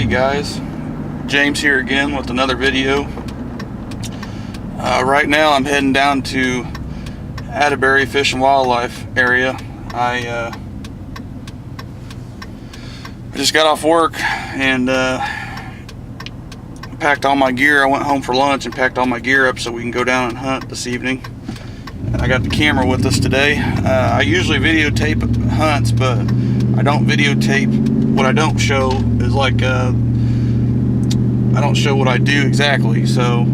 guys, James here again with another video. Right now I'm heading down to Atterbury Fish and Wildlife area. I just got off work and packed all my gear. I went home for lunch and packed all my gear up so we can go down and hunt this evening. And I got the camera with us today. I usually videotape hunts, but I don't videotape. What I don't show is like I don't show what I do exactly. So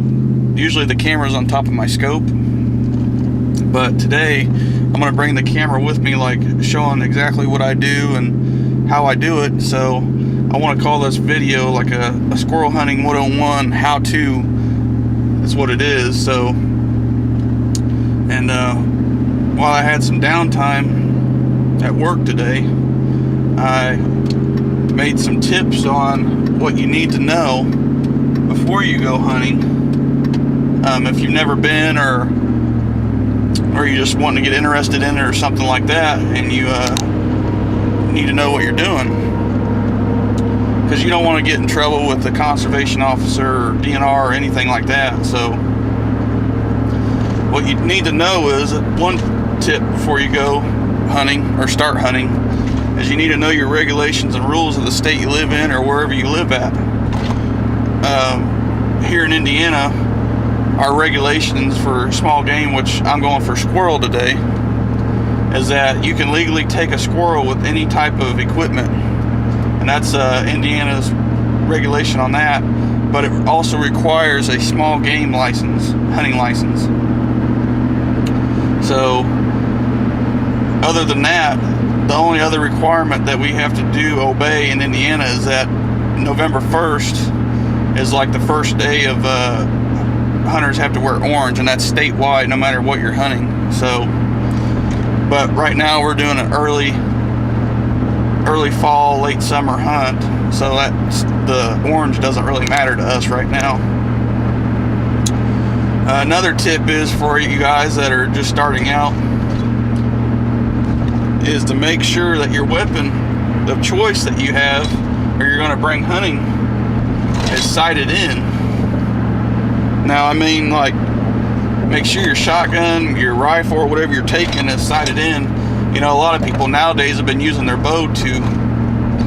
usually the camera's on top of my scope, but today I'm gonna bring the camera with me, like showing exactly what I do and how I do it. So I want to call this video like a squirrel hunting 101 how-to. That's what it is. So, and while I had some downtime at work today, I made some tips on what you need to know before you go hunting. If you've never been, or you just want to get interested in it or something like that, and you need to know what you're doing, because you don't want to get in trouble with the conservation officer or DNR or anything like that. So what you need to know is, one tip before you go hunting or start hunting, is you need to know your regulations and rules of the state you live in or wherever you live at. Here in Indiana, our regulations for small game, which I'm going for squirrel today, is that you can legally take a squirrel with any type of equipment, and that's Indiana's regulation on that. But it also requires a small game license, hunting license. So other than that, the only other requirement that we have to obey in Indiana is that November 1st is like the first day of hunters have to wear orange, and that's statewide no matter what you're hunting. So, but right now we're doing an early fall, late summer hunt, so that's, the orange doesn't really matter to us right now. Another tip is for you guys that are just starting out, is to make sure that your weapon of choice that you have, or you're going to bring hunting, is sighted in. Now, I mean, like, make sure your shotgun, your rifle, or whatever you're taking is sighted in. You know, a lot of people nowadays have been using their bow to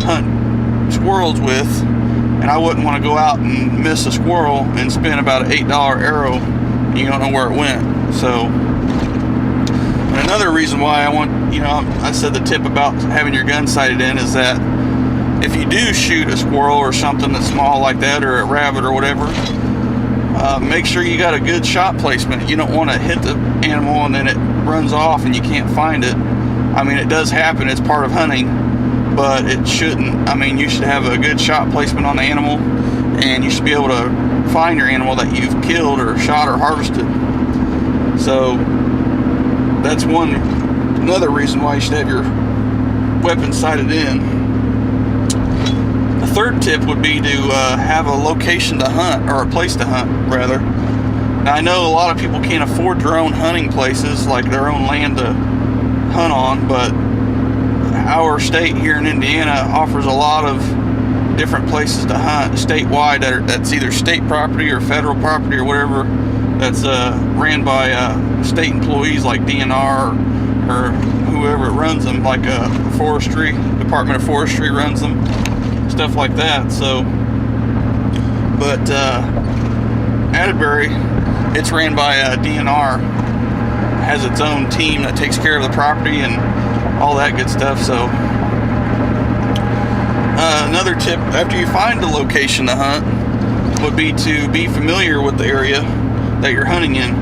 hunt squirrels with, and I wouldn't want to go out and miss a squirrel and spend about an $8 arrow and you don't know where it went. So, and another reason why I want, you know, I said the tip about having your gun sighted in is that if you do shoot a squirrel or something that's small like that, or a rabbit or whatever, make sure you got a good shot placement. You don't want to hit the animal and then it runs off and you can't find it. I mean, it does happen, it's part of hunting, but it shouldn't. I mean, you should have a good shot placement on the animal, and you should be able to find your animal that you've killed or shot or harvested. So that's another reason why you should have your weapon sighted in. The third tip would be to have a location to hunt, or a place to hunt rather. Now, I know a lot of people can't afford their own hunting places, like their own land to hunt on, but our state here in Indiana offers a lot of different places to hunt statewide that's either state property or federal property or whatever, that's ran by state employees like DNR or whoever runs them, like forestry, Department of Forestry runs them, stuff like that. So, but Atterbury, it's ran by DNR, has its own team that takes care of the property and all that good stuff. So another tip after you find the location to hunt would be to be familiar with the area that you're hunting in.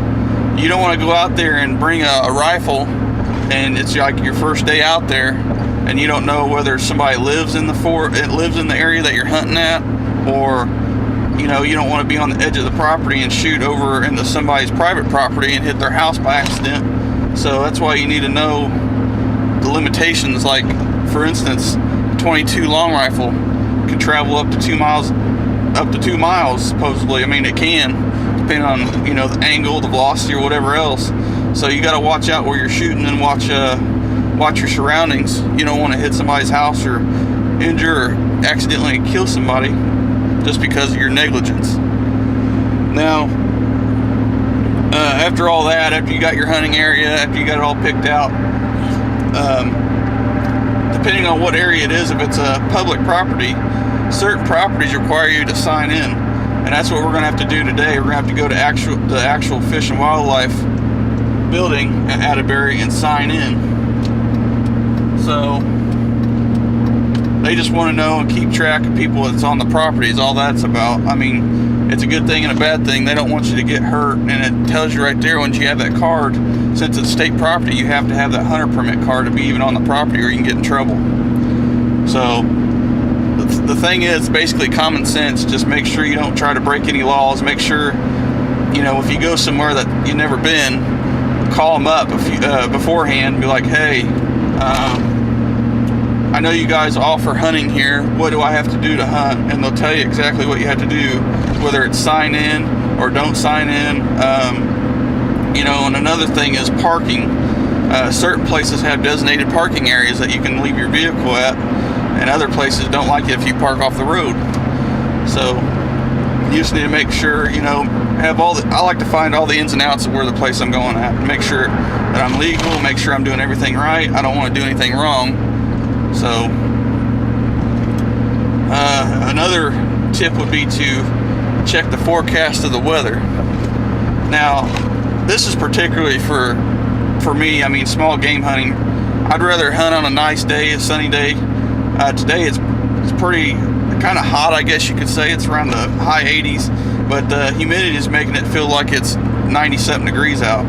You don't want to go out there and bring a rifle, and it's like your first day out there and you don't know whether somebody lives in the area that you're hunting at, or you know, you don't want to be on the edge of the property and shoot over into somebody's private property and hit their house by accident. So that's why you need to know the limitations. Like, for instance, 22 long rifle can travel up to 2 miles supposedly. I mean, it can, depending on, you know, the angle, the velocity, or whatever else. So you got to watch out where you're shooting and watch your surroundings. You don't want to hit somebody's house or injure or accidentally kill somebody just because of your negligence. Now, after all that, after you got your hunting area, after you got it all picked out, depending on what area it is, if it's a public property, certain properties require you to sign in, and that's what we're going to have to do today. We're going to have to go to the actual Fish and Wildlife building at Atterbury and sign in. So they just want to know and keep track of people that's on the property is all that's about. I mean, it's a good thing and a bad thing. They don't want you to get hurt, and it tells you right there once you have that card, since it's state property, you have to have that hunter permit card to be even on the property or you can get in trouble. So the thing is basically common sense. Just make sure you don't try to break any laws. Make sure, if you go somewhere that you've never been, call them up beforehand. Be like, hey, I know you guys offer hunting here. What do I have to do to hunt? And they'll tell you exactly what you have to do, whether it's sign in or don't sign in. And another thing is parking. Certain places have designated parking areas that you can leave your vehicle at, and other places don't like it if you park off the road. So you just need to make sure, have I like to find all the ins and outs of where the place I'm going at, make sure that I'm legal, make sure I'm doing everything right. I don't want to do anything wrong. So another tip would be to check the forecast of the weather. Now, this is particularly for me. I mean, small game hunting. I'd rather hunt on a nice day, a sunny day. Today it's pretty kind of hot, I guess you could say. It's around the high 80s, but the humidity is making it feel like it's 90-something degrees out.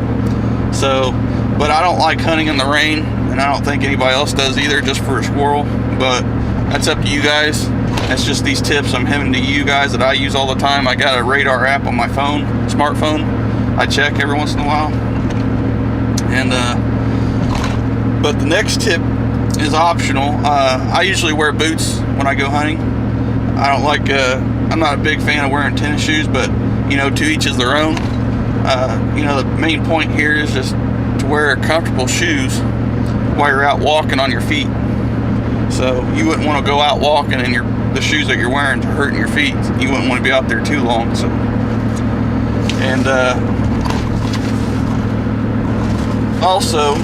So, but I don't like hunting in the rain, and I don't think anybody else does either, just for a squirrel. But that's up to you guys. That's just these tips I'm having to you guys that I use all the time. I got a radar app on my smartphone. I check every once in a while. And but the next tip is optional. I usually wear boots when I go hunting. I don't like I'm not a big fan of wearing tennis shoes, but to each is their own. The main point here is just to wear comfortable shoes while you're out walking on your feet. So you wouldn't want to go out walking and the shoes that you're wearing are hurting your feet. You wouldn't want to be out there too long. So, and also,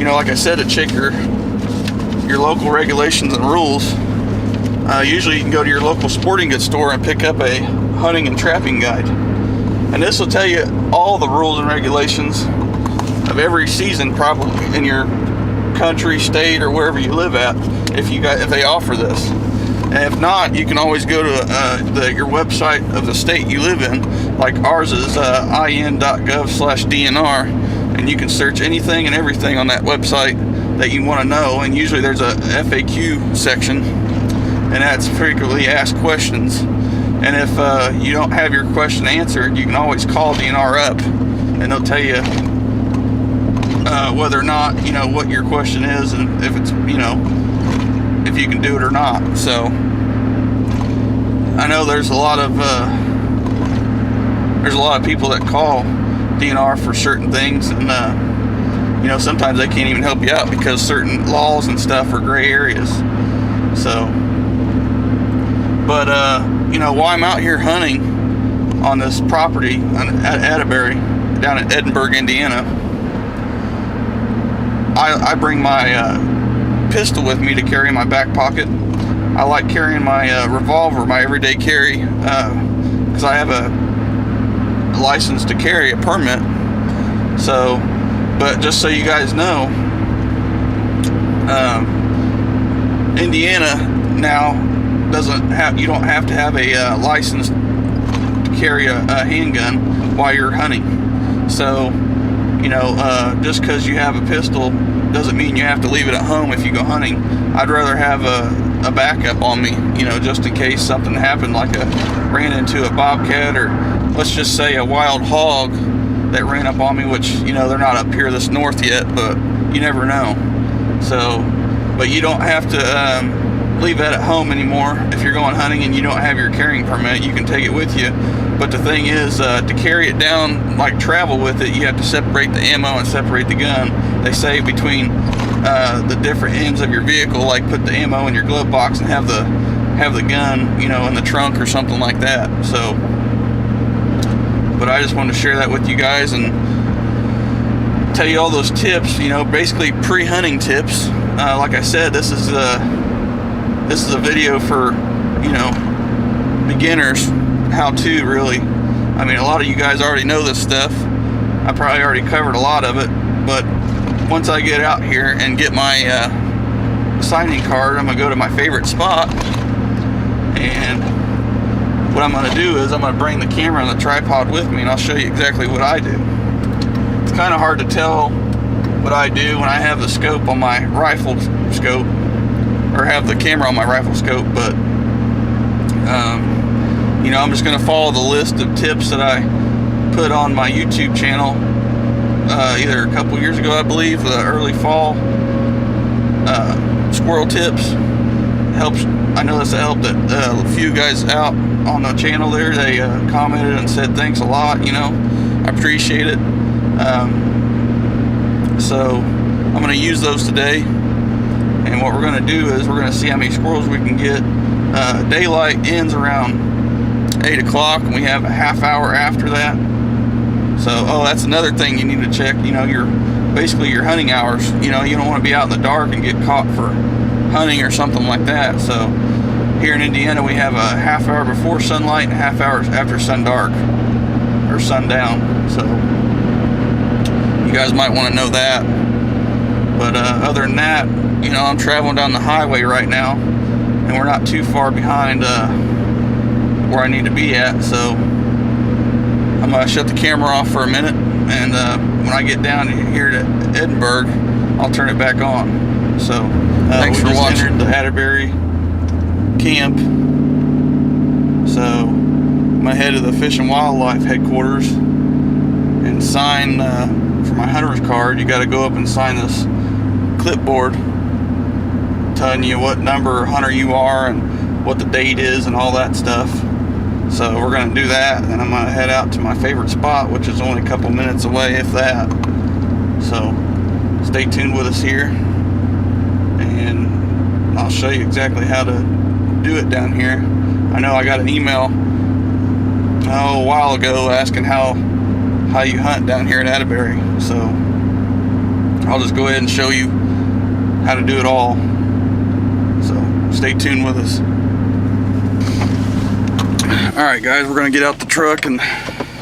like I said, to check your local regulations and rules. Usually you can go to your local sporting goods store and pick up a hunting and trapping guide, and this will tell you all the rules and regulations of every season, probably in your country, state, or wherever you live at, if they offer this. And if not, you can always go to your website of the state you live in, like ours is in.gov/DNR, and you can search anything and everything on that website that you want to know. And usually there's a FAQ section, and that's frequently asked questions. And if you don't have your question answered, you can always call DNR up, and they'll tell you whether or not, what your question is, and if it's, if you can do it or not. So I know there's a lot of people that call DNR for certain things, and sometimes they can't even help you out because certain laws and stuff are gray areas. So, but while I'm out here hunting on this property at Atterbury down in Edinburgh, Indiana, I bring my pistol with me to carry in my back pocket. I like carrying my revolver, my everyday carry, because I have a license to carry, a permit. So, but just so you guys know, Indiana now you don't have to have a license to carry a handgun while you're hunting. So, just because you have a pistol doesn't mean you have to leave it at home if you go hunting. I'd rather have a backup on me, just in case something happened, like ran into a bobcat, or let's just say a wild hog that ran up on me, which, they're not up here this north yet, but you never know. So, but you don't have to leave that at home anymore. If you're going hunting and you don't have your carrying permit, you can take it with you. But the thing is, to carry it down, like travel with it, you have to separate the ammo and separate the gun. They say between the different ends of your vehicle, like put the ammo in your glove box and have the gun, you know, in the trunk or something like that. So, but I just wanted to share that with you guys and tell you all those tips, you know, basically pre-hunting tips. Like I said, this is a video for, you know, beginners, how to really. I mean, a lot of you guys already know this stuff. I probably already covered a lot of it, but once I get out here and get my signing card, I'm gonna go to my favorite spot, and what I'm gonna do is I'm gonna bring the camera on the tripod with me, and I'll show you exactly what I do. It's kind of hard to tell what I do when I have the scope on my rifle scope, or have the camera on my rifle scope, but you know, I'm just going to follow the list of tips that I put on my YouTube channel either a couple years ago, I believe, the early fall squirrel tips. Helps. I noticed it helped a few guys out on the channel there. They commented and said thanks a lot, you know, I appreciate it. So I'm going to use those today, and what we're going to do is we're going to see how many squirrels we can get. Daylight ends around 8 o'clock, and we have a half hour after that. So, oh, that's another thing you need to check, you know, basically your hunting hours. You know, you don't want to be out in the dark and get caught for hunting or something like that. So here in Indiana, we have a half hour before sunlight and a half hour after sundark or sundown. So you guys might want to know that. But other than that, you know, I'm traveling down the highway right now, and we're not too far behind where I need to be at, so I'm gonna shut the camera off for a minute, and when I get down here to Edinburgh, I'll turn it back on. So thanks for watching. The Atterbury camp, so I'm gonna head to the Fish and Wildlife headquarters and sign for my hunter's card. You got to go up and sign this clipboard telling you what number hunter you are and what the date is and all that stuff. So we're going to do that, and I'm going to head out to my favorite spot, which is only a couple minutes away, if that. So stay tuned with us here, and I'll show you exactly how to do it down here. I know I got an email a while ago asking how you hunt down here in Atterbury, so I'll just go ahead and show you how to do it all. So stay tuned with us. Alright guys, we're going to get out the truck and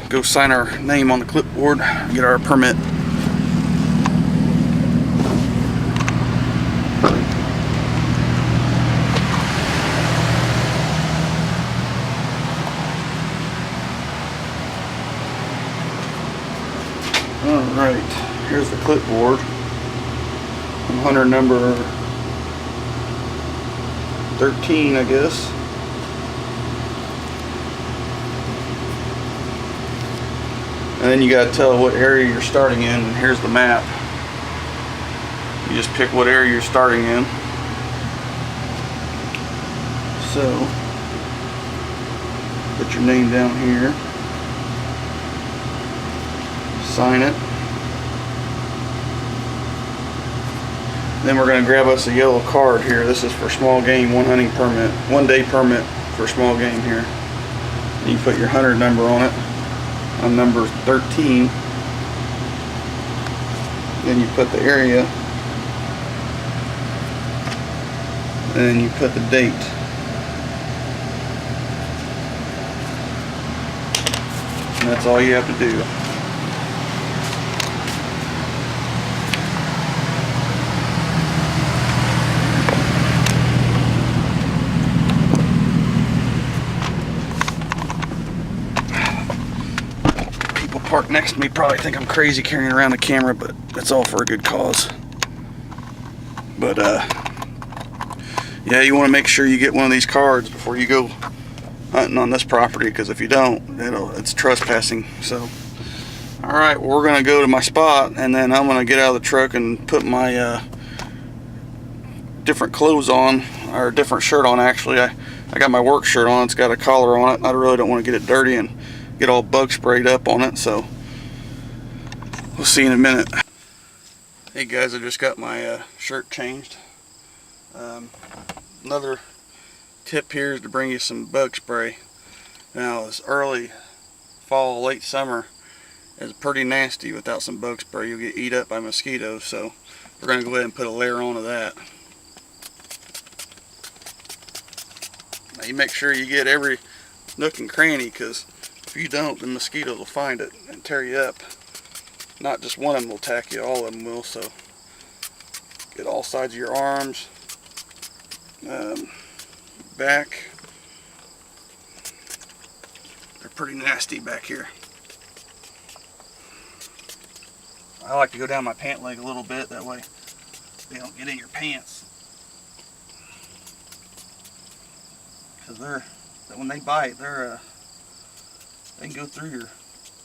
go sign our name on the clipboard, get our permit. Alright, here's the clipboard. I'm hunter number 13, I guess. And then you got to tell what area you're starting in, and here's the map. You just pick what area you're starting in. So, put your name down here. Sign it. Then we're going to grab us a yellow card here. This is for small game, one day permit for small game here. And you put your hunter number on it. I'm number 13. Then you put the area, and then you put the date. And that's all you have to do. Parked next to me probably think I'm crazy carrying around the camera, but it's all for a good cause. But yeah, you want to make sure you get one of these cards before you go hunting on this property, because if you don't, it's trespassing. So alright, well, we're gonna go to my spot, and then I'm gonna get out of the truck and put my different clothes on, or a different shirt on. Actually, I got my work shirt on. It's got a collar on it. I really don't want to get it dirty and get all bug sprayed up on it, so we'll see in a minute. Hey guys, I just got my shirt changed. Another tip here is to bring you some bug spray. Now this early fall, late summer is pretty nasty without some bug spray. You'll get eat up by mosquitoes, so we're going to go ahead and put a layer on of that. Now you make sure you get every nook and cranny, because if you don't, the mosquitoes will find it and tear you up. Not just one of them will attack you, all of them will. So get all sides of your arms, back. They're pretty nasty back here. I like to go down my pant leg a little bit, that way they don't get in your pants. Because when they bite, they can go through your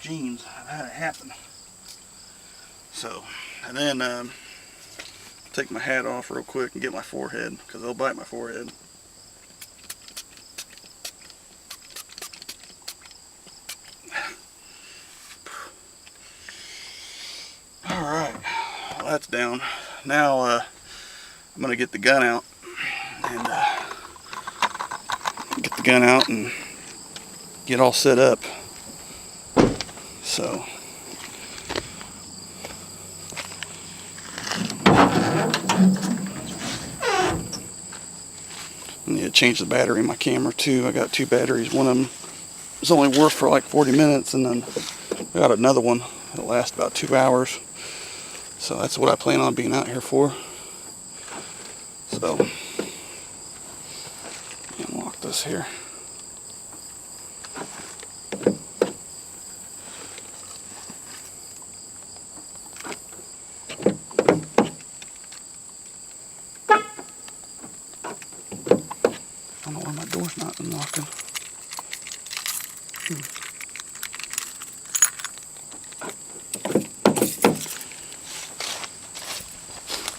jeans. I've had it happen. So, and then take my hat off real quick and get my forehead, because they'll bite my forehead. Alright, well, that's down. Now I'm going to get the gun out and get all set up. So I need to change the battery in my camera too. I got two batteries. One of them is only worth for like 40 minutes, and then I got another one that lasts about 2 hours. So that's what I plan on being out here for. So unlock this here. I don't know why my door's not unlocking.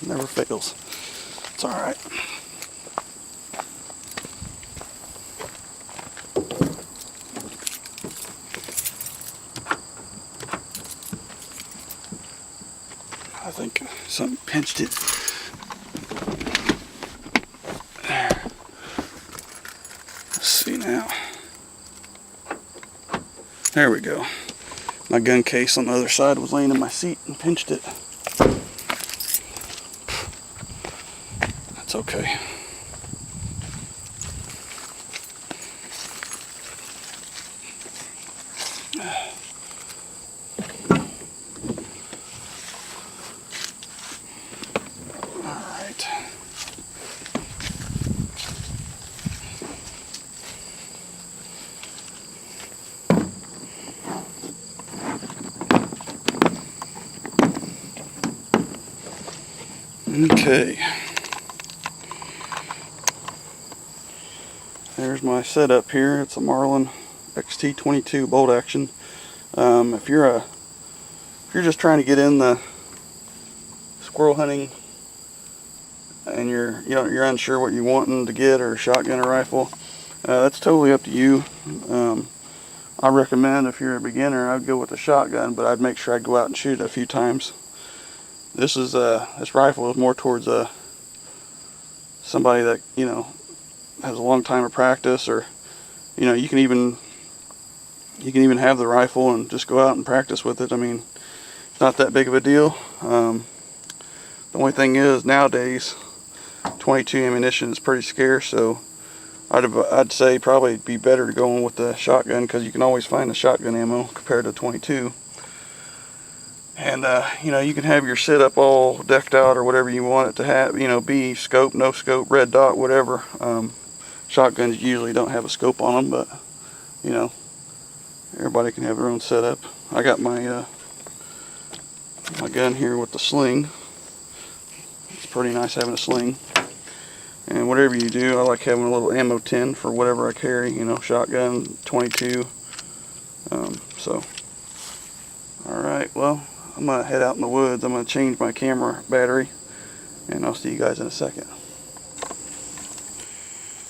Never fails. It's alright. I think something pinched it. There. Let's see now. There we go. My gun case on the other side was laying in my seat and pinched it. That's okay. Alright. Okay. There's my setup here. It's a Marlin XT22 bolt action. If you're just trying to get in the squirrel hunting and you're unsure what you're wanting to get, or a shotgun or rifle, that's totally up to you. I recommend, if you're a beginner, I'd go with a shotgun, but I'd make sure I go out and shoot it a few times. This rifle is more towards somebody that has a long time of practice, or you can even have the rifle and just go out and practice with it. I mean, it's not that big of a deal. The only thing is, nowadays 22 ammunition is pretty scarce, so I'd say probably it'd be better to go in with the shotgun, because you can always find the shotgun ammo compared to 22. And you can have your setup all decked out or whatever you want it to have, be scope, no scope, red dot, whatever. Shotguns usually don't have a scope on them, but everybody can have their own setup. I got my my gun here with the sling. It's pretty nice having a sling. And whatever you do, I like having a little ammo tin for whatever I carry, shotgun, 22. So, alright, well, I'm going to head out in the woods. I'm going to change my camera battery, and I'll see you guys in a second.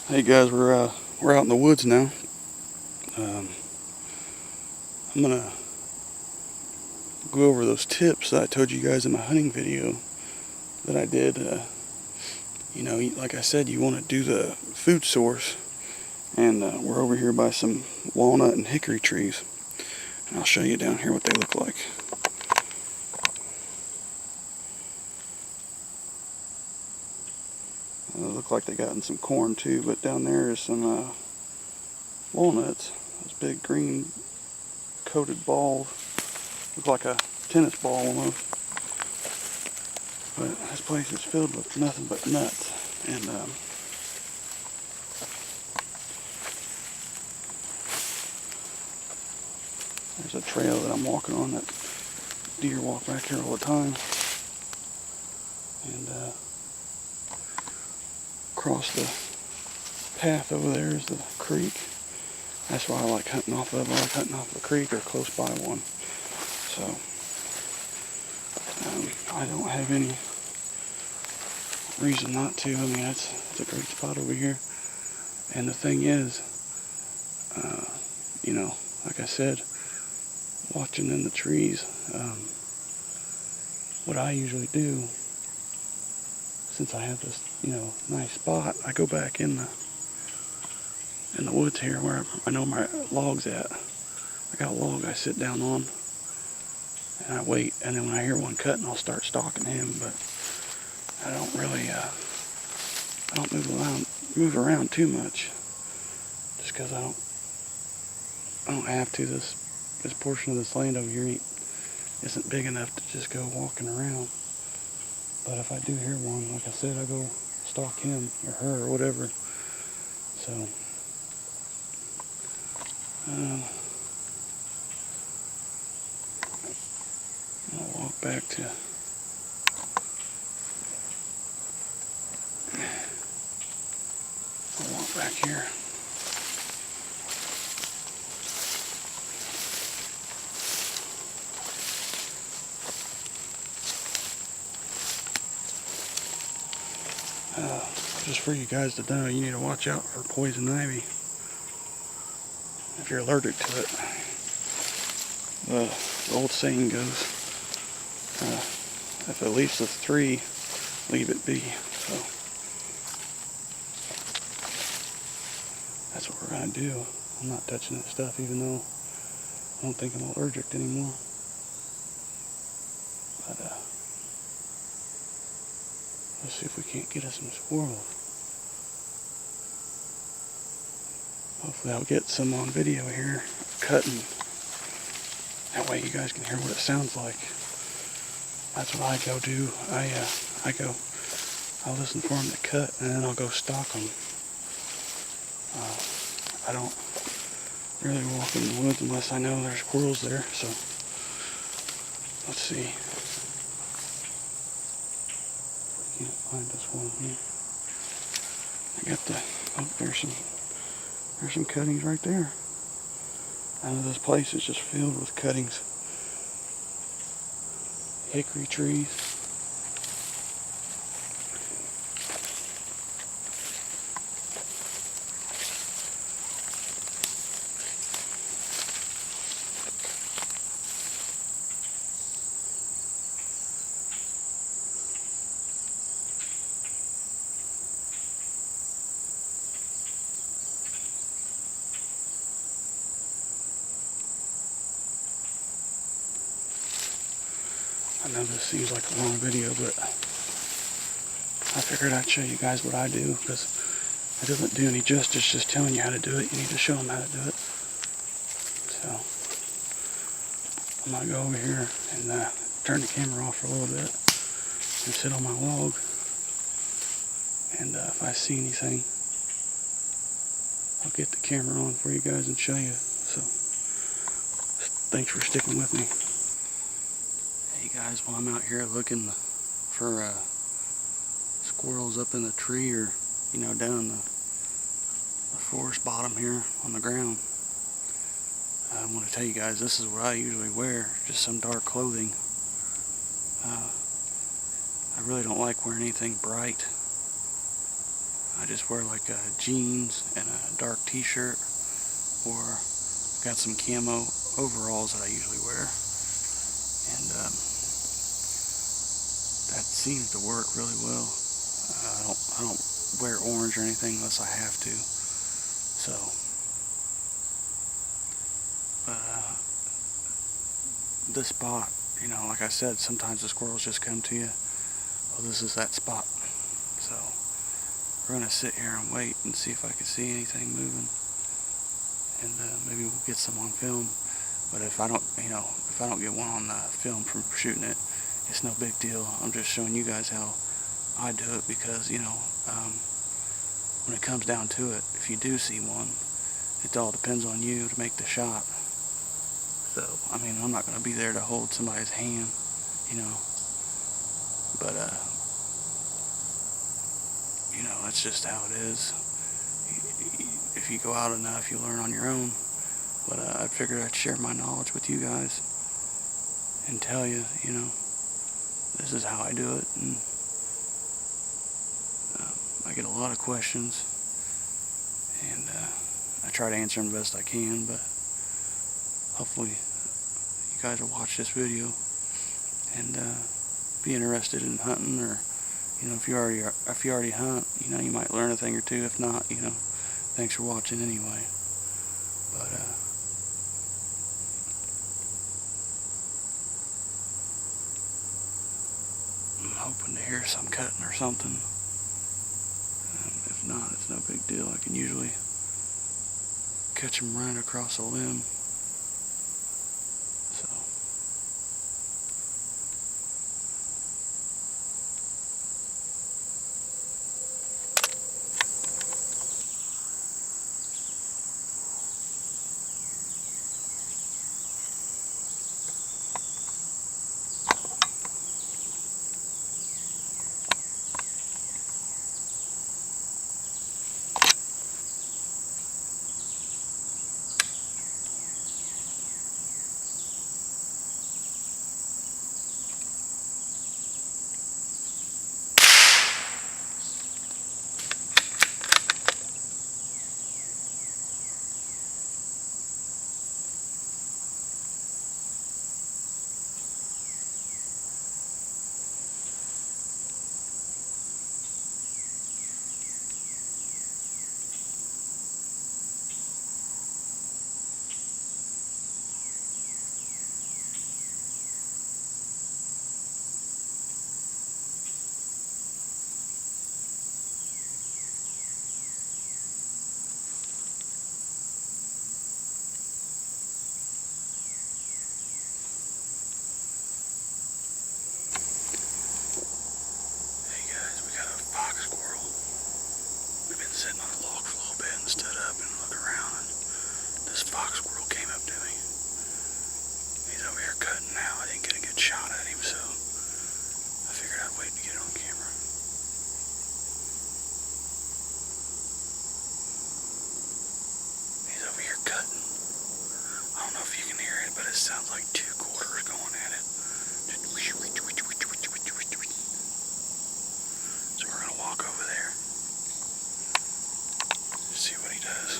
Hey guys, we're out in the woods now. I'm going to go over those tips that I told you guys in my hunting video. that I did. You know, like I said, you want to do the food source, and we're over here by some walnut and hickory trees, and I'll show you down here what they look like. They look like they gotten some corn too, but down there is some walnuts. Those big green coated balls, look like a tennis ball almost. But this place is filled with nothing but nuts, and there's a trail that I'm walking on that deer walk back here all the time, and across the path over there is the creek. That's why I like hunting off of. I like hunting off the creek or close by one. So I don't have any reason not to. I mean, it's a great spot over here. And the thing is, you know, like I said, watching in the trees, what I usually do, since I have this, you know, nice spot, I go back in the woods here where I know my log's at. I got a log I sit down on, and I wait, and then when I hear one cutting, I'll start stalking him. But I don't really, I don't move around too much, just because I don't have to. This portion of this land over here isn't big enough to just go walking around. But if I do hear one, like I said, I go stalk him or her or whatever. So I'll walk back to back here. Just for you guys to know, you need to watch out for poison ivy if you're allergic to it. The old saying goes, if it leaves the 3, leave it be. So that's what we're going to do. I'm not touching that stuff, even though I don't think I'm allergic anymore. But let's see if we can't get us some squirrels. Hopefully I'll get some on video here, cutting. That way you guys can hear what it sounds like. That's what I go do. I'll listen for them to cut, and then I'll go stalk them. I don't really walk in the woods unless I know there's squirrels there. So let's see. I can't find this one here. I got there's some cuttings right there. I know this place is just filled with cuttings. Hickory trees. I know this seems like a long video, but I figured I'd show you guys what I do, because it doesn't do any justice just telling you how to do it. You need to show them how to do it. So I'm going to go over here and turn the camera off for a little bit and sit on my log. And if I see anything, I'll get the camera on for you guys and show you. So thanks for sticking with me. Hey guys, while I'm out here looking for squirrels up in the tree, or you know, down in the forest bottom here on the ground, I want to tell you guys, this is what I usually wear, just some dark clothing. I really don't like wearing anything bright. I just wear like jeans and a dark t-shirt, or got some camo overalls that I usually wear. And that's seems to work really well. I don't wear orange or anything unless I have to. So, this spot, you know, like I said, sometimes the squirrels just come to you. Well, this is that spot. So, we're gonna sit here and wait and see if I can see anything moving, and maybe we'll get some on film. But if I don't, you know, if I don't get one on film from shooting it, it's no big deal. I'm just showing you guys how I do it, because, you know, when it comes down to it, if you do see one, it all depends on you to make the shot. So, I mean, I'm not going to be there to hold somebody's hand, you know, but, you know, that's just how it is. If you go out enough, you learn on your own. But I figured I'd share my knowledge with you guys and tell you, you know, this is how I do it. And I get a lot of questions, and I try to answer them the best I can, but hopefully you guys will watch this video and be interested in hunting, or, you know, if you already hunt, you know, you might learn a thing or two. If not, you know, thanks for watching anyway. But I'm hoping to hear some cutting or something. If not, it's no big deal. I can usually catch them running across a limb. So, sitting on a log for a little bit and stood up and looked around, and this fox squirrel came up to me. He's over here cutting now. I didn't get a good shot at him, so I figured I'd wait to get it on camera. He's over here cutting. I don't know if you can hear it, but it sounds like 2 quarters going at it. So we're gonna walk over there, see what he does.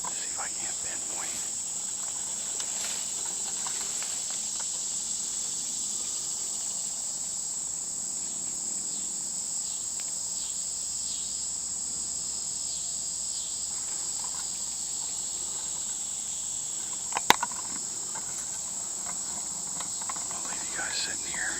If I can't pinpoint. I'll leave you guys sitting here.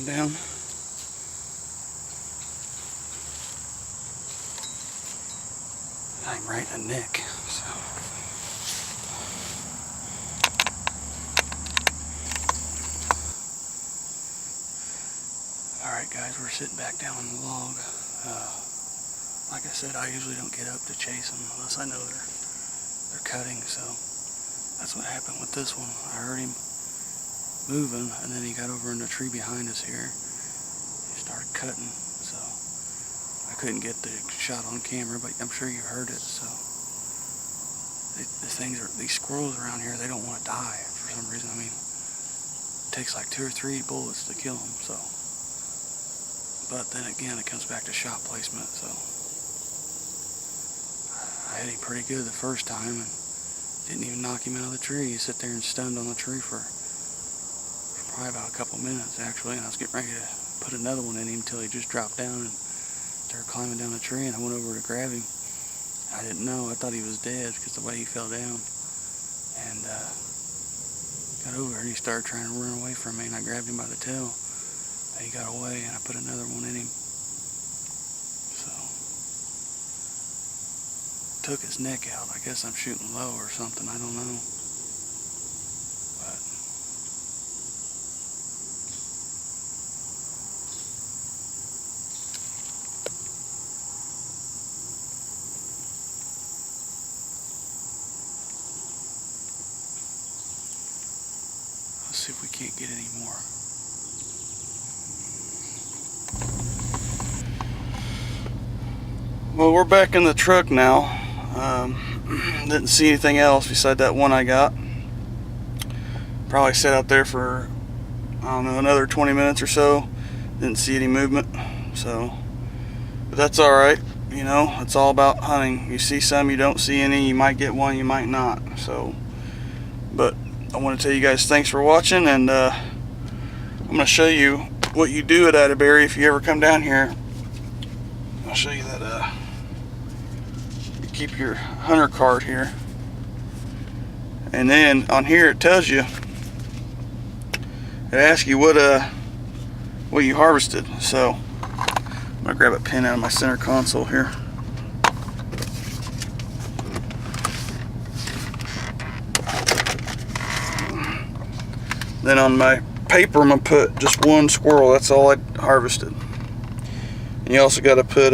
come down. I'm right in the neck, so. Alright guys, we're sitting back down on the log. Like I said, I usually don't get up to chase them unless I know they're cutting, so that's what happened with this one. I heard him moving, and then he got over in the tree behind us here. He started cutting, so I couldn't get the shot on camera, but I'm sure you heard it. So these squirrels around here, they don't want to die for some reason. I mean, it takes like 2 or 3 bullets to kill them. So, but then again, it comes back to shot placement. So I hit him pretty good the first time and didn't even knock him out of the tree. He sat there and stunned on the tree for probably about a couple minutes actually, and I was getting ready to put another one in him until he just dropped down and started climbing down the tree, and I went over to grab him. I didn't know, I thought he was dead because the way he fell down, and got over and he started trying to run away from me, and I grabbed him by the tail and he got away, and I put another one in him. So took his neck out. I guess I'm shooting low or something, I don't know. But let's see if we can't get any more. Well, we're back in the truck now. Didn't see anything else beside that one I got. Probably sat out there for, I don't know, another 20 minutes or so. Didn't see any movement. So, but that's alright. You know, it's all about hunting. You see some, you don't see any. You might get one, you might not. So, but I want to tell you guys thanks for watching, and I'm going to show you what you do at Atterbury if you ever come down here. I'll show you that you keep your hunter card here, and then on here it tells you, it asks you what you harvested. So I'm gonna grab a pen out of my center console here. Then on my paper I'm gonna put just 1 squirrel. That's all I harvested. And you also got to put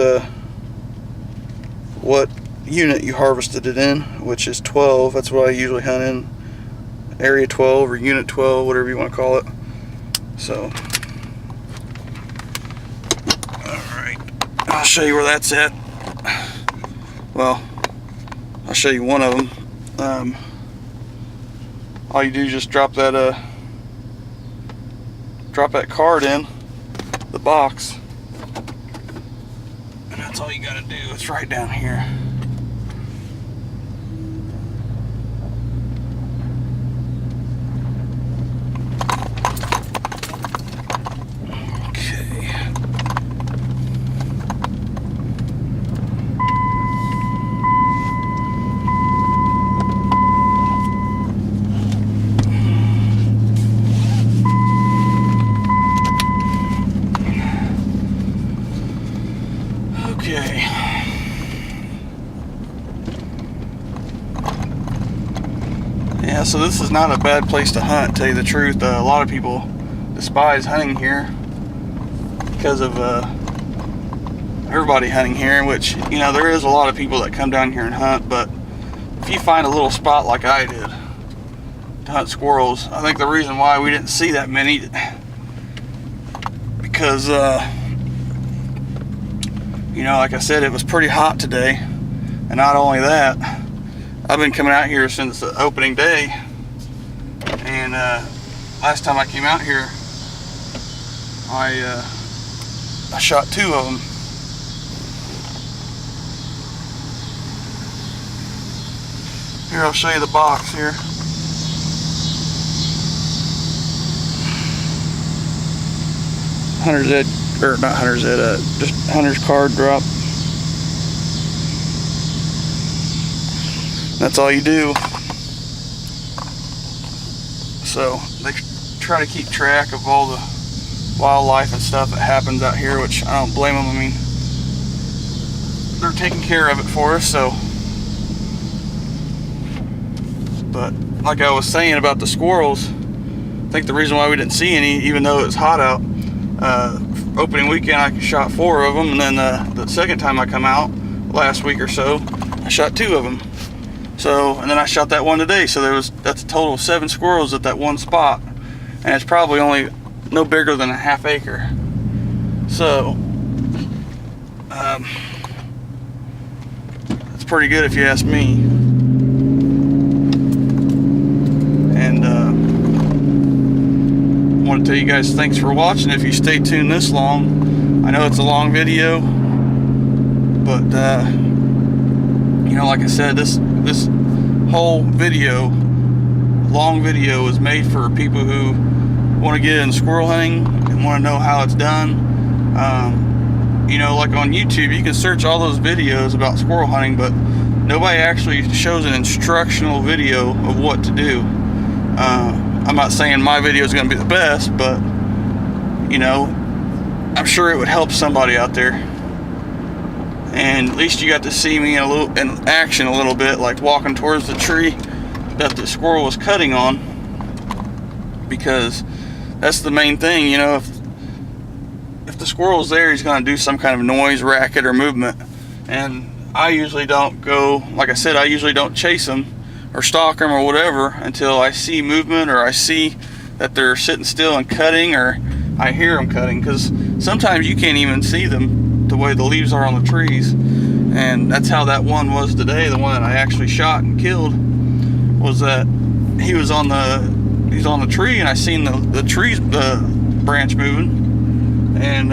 what unit you harvested it in, which is 12. That's what I usually hunt in, area 12 or unit 12, whatever you want to call it. So, alright, I'll show you where that's at. Well, I'll show you one of them. All you do is just drop that card in the box. That's all you gotta do. It's right down here. Okay. Okay. Yeah, so this is not a bad place to hunt, to tell you the truth. A lot of people despise hunting here because of everybody hunting here, which, you know, there is a lot of people that come down here and hunt, but if you find a little spot like I did to hunt squirrels, I think the reason why we didn't see that many, because you know, like I said, it was pretty hot today, and not only that, I've been coming out here since the opening day, and last time I came out here, I shot 2 of them. Here, I'll show you the box here. Hunter's Ed, or not Hunter's Ed, just Hunter's card drop. That's all you do. So they try to keep track of all the wildlife and stuff that happens out here, which I don't blame them. I mean, they're taking care of it for us. So, but like I was saying about the squirrels, I think the reason why we didn't see any, even though it was hot out, opening weekend I shot 4 of them, and then the second time I come out last week or so, I shot 2 of them. So, and then I shot that one today. So that's a total of 7 squirrels at that one spot, and it's probably only no bigger than a ½ acre. So, it's pretty good if you ask me. And I want to tell you guys thanks for watching. If you stay tuned this long, I know it's a long video, but you know, like I said, this whole long video is made for people who want to get in squirrel hunting and want to know how it's done. You know, like on YouTube, you can search all those videos about squirrel hunting, but nobody actually shows an instructional video of what to do. I'm not saying my video is going to be the best, but you know, I'm sure it would help somebody out there. And at least you got to see me in action a little bit, like walking towards the tree that the squirrel was cutting on, because that's the main thing. You know, if the squirrel's there, he's going to do some kind of noise, racket, or movement. And I usually don't go, like I said, I usually don't chase them or stalk them or whatever until I see movement, or I see that they're sitting still and cutting, or I hear them cutting, because sometimes you can't even see them the way the leaves are on the trees. And that's how that one was today. The one that I actually shot and killed was that he's on the tree, and I seen the branch moving, and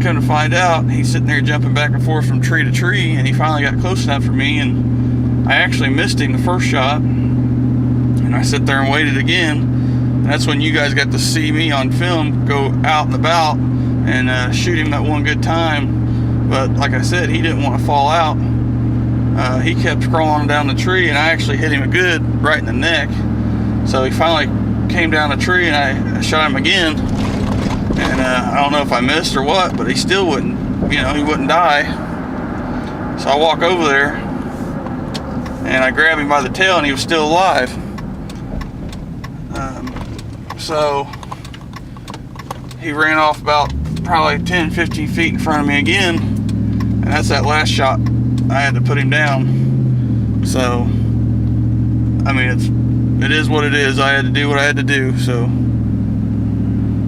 come to find out, he's sitting there jumping back and forth from tree to tree, and he finally got close enough for me, and I actually missed him the first shot, and I sat there and waited again. And that's when you guys got to see me on film go out and about and shoot him that one good time. But like I said, he didn't want to fall out. He kept crawling down the tree, and I actually hit him good right in the neck. So he finally came down the tree, and I shot him again. And I don't know if I missed or what, but he still wouldn't, you know, he wouldn't die. So I walk over there, and I grab him by the tail, and he was still alive. So he ran off about probably 10-15 feet in front of me again, and that's that last shot. I had to put him down. So I mean, it is what it is. I had to do what I had to do. So,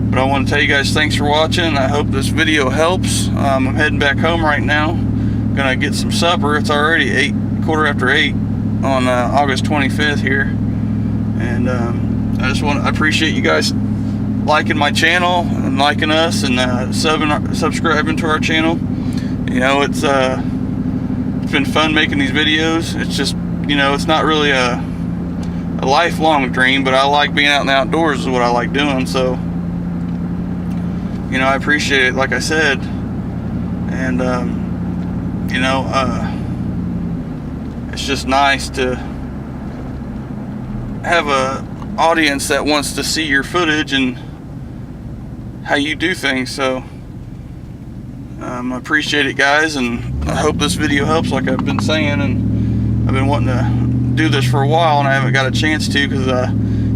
but I want to tell you guys thanks for watching. I hope this video helps. I'm heading back home right now. Gonna get some supper. It's already 8:15 on August 25th here, and I appreciate you guys liking my channel and liking us and subscribing to our channel. You know, it's been fun making these videos. It's just, you know, it's not really a lifelong dream, but I like being out in the outdoors is what I like doing. So, you know, I appreciate it, like I said. And you know, it's just nice to have a audience that wants to see your footage and how you do things. So I appreciate it, guys, and I hope this video helps, like I've been saying. And I've been wanting to do this for a while, and I haven't got a chance to, because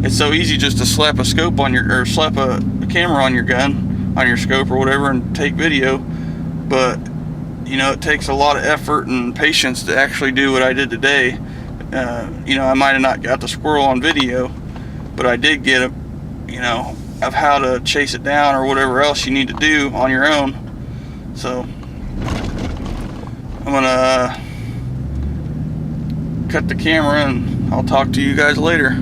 it's so easy just to slap a scope on your, or slap a camera on your gun, on your scope or whatever, and take video. But you know, it takes a lot of effort and patience to actually do what I did today. You know, I might have not got the squirrel on video, but I did get a, you know, of how to chase it down or whatever else you need to do on your own. So I'm gonna cut the camera, and I'll talk to you guys later.